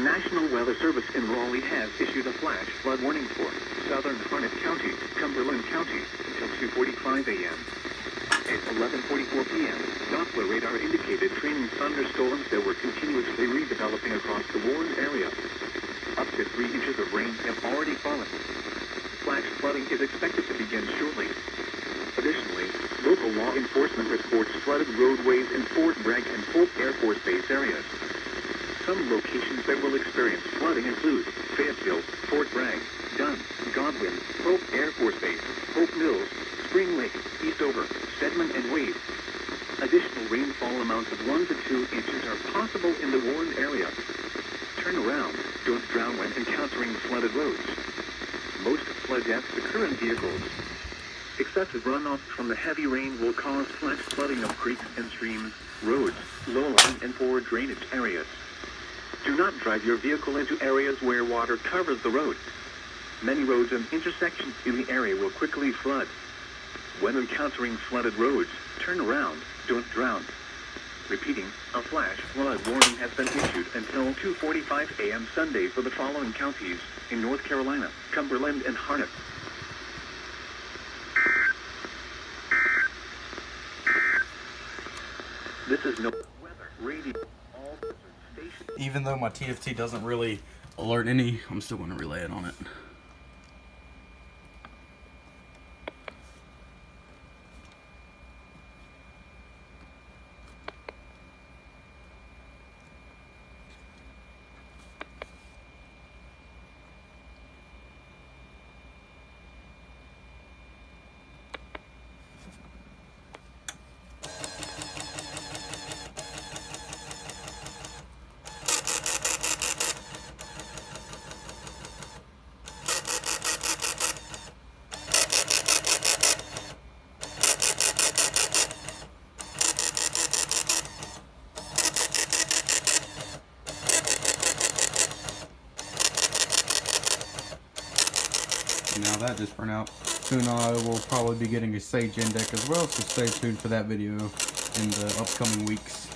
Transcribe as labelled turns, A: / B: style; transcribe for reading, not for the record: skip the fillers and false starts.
A: National Weather Service in Raleigh has issued a flash flood warning for southern Harnett County, Cumberland County, until 2:45 a.m. At 11:44 p.m., Doppler radar indicated trailing thunderstorms that were continuously redeveloping across the Warren area. Up to 3 inches of rain have already fallen. Flash flooding is expected to begin shortly. Additionally, local law enforcement reports flooded roadways in Fort Bragg and Pope Air Force Base areas. Some locations that will experience flooding include Fayetteville, Fort Bragg, Dunn, Godwin, Pope Air Force Base, Hope Mills, Spring Lake, Eastover, Stedman, and Wade. Additional rainfall amounts of 1 to 2 inches are possible in the Warren area. Turn around, don't drown when encountering flooded roads. Most flood deaths occur in vehicles. Excessive runoff from the heavy rain will cause flash flooding of creeks and streams, roads, low-lying and poor drainage areas. Do not drive your vehicle into areas where water covers the road. Many roads and intersections in the area will quickly flood. When encountering flooded roads, turn around, don't drown. Repeating, a flash flood warning has been issued until 2:45 a.m. Sunday for the following counties in North Carolina, Cumberland, and Harnett. This is no weather radio. All stations.
B: Even though my TFT doesn't really alert any, I'm still going to relay it on it. Now that just burnt out. Soon I will probably be getting a Sage Index as well, so stay tuned for that video in the upcoming weeks.